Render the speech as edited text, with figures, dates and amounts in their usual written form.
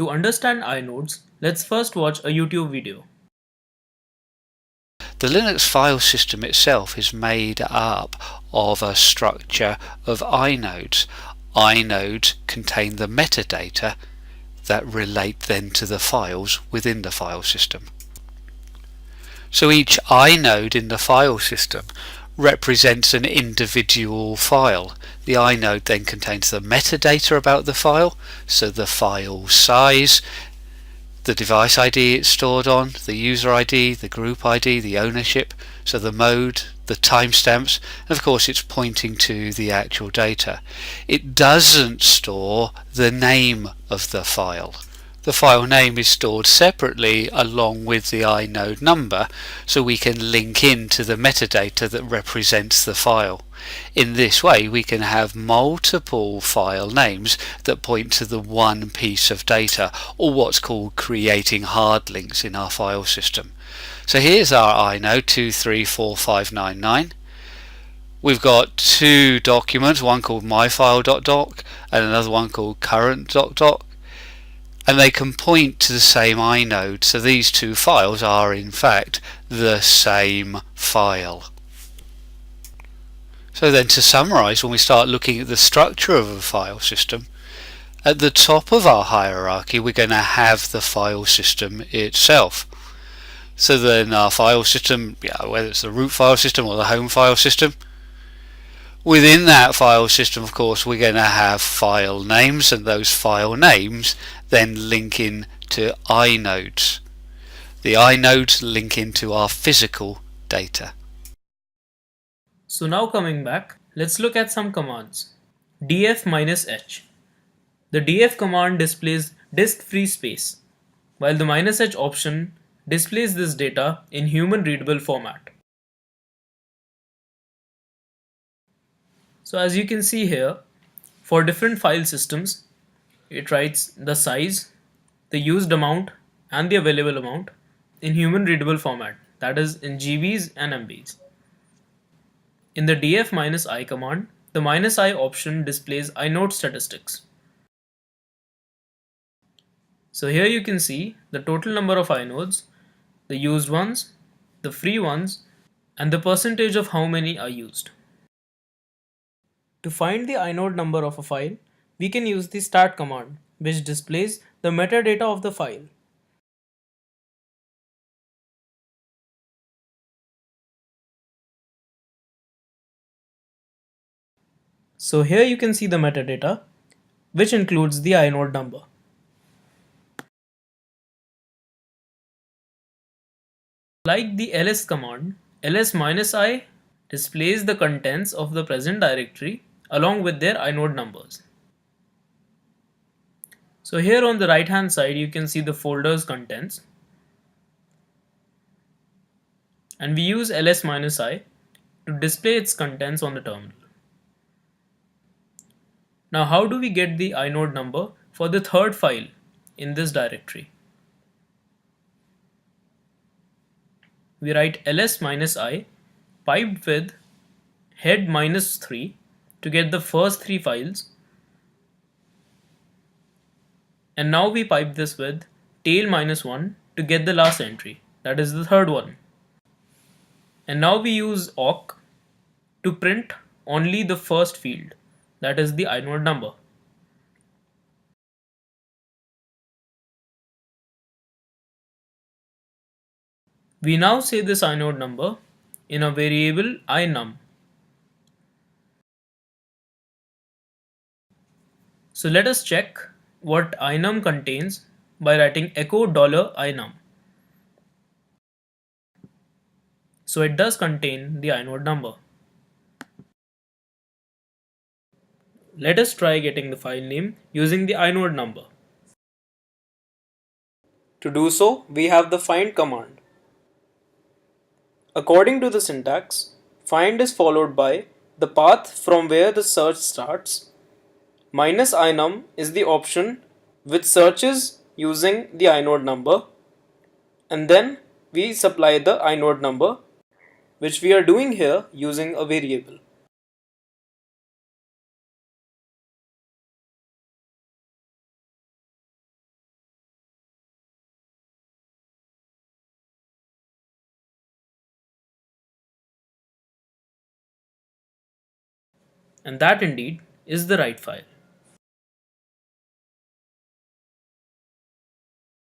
To understand inodes, let's first watch a YouTube video. The Linux file system itself is made up of a structure of inodes. Inodes contain the metadata that relate then to the files within the file system. So each inode in the file system represents an individual file. The inode then contains the metadata about the file, so the file size, the device ID it's stored on, the user ID, the group ID, the ownership, so the mode, the timestamps, and of course it's pointing to the actual data. It doesn't store the name of the file. The file name is stored separately along with the inode number, so we can link in to the metadata that represents the file. In this way we can have multiple file names that point to the one piece of data, or what's called creating hard links in our file system. So here's our inode 234599. We've got two documents, one called myfile.doc and another one called current.doc, and they can point to the same inode, so these two files are in fact the same file. So then, to summarize, when we start looking at the structure of a file system, at the top of our hierarchy we're going to have the file system itself. So then our file system, whether it's the root file system or the home file system, within that file system of course we're going to have file names, and those file names then link in to inodes. The inodes link into our physical data. So now coming back, let's look at some commands. df-h. The df command displays disk free space, while the -h option displays this data in human readable format. So as you can see here, for different file systems, it writes the size, the used amount, and the available amount in human readable format, that is in GBs and MBs. In the df-i command, the -i option displays inode statistics. So here you can see the total number of inodes, the used ones, the free ones, and the percentage of how many are used. To find the inode number of a file, we can use the start command, which displays the metadata of the file. So here you can see the metadata, which includes the inode number. Like the ls command, ls-i displays the contents of the present directory along with their inode numbers. So here on the right hand side you can see the folder's contents, and we use ls-i to display its contents on the terminal. Now how do we get the inode number for the third file in this directory? We write ls-i piped with head -3 to get the first three files, and now we pipe this with tail -1 to get the last entry, that is the third one. And now we use awk to print only the first field, that is the inode number. We now say this inode number in a variable inum. So let us check what inum contains by writing echo $inum. So it does contain the inode number. Let us try getting the file name using the inode number. To do so, we have the find command. According to the syntax, find is followed by the path from where the search starts. -inum is the option which searches using the inode number, and then we supply the inode number, which we are doing here using a variable. and that indeed is the right file.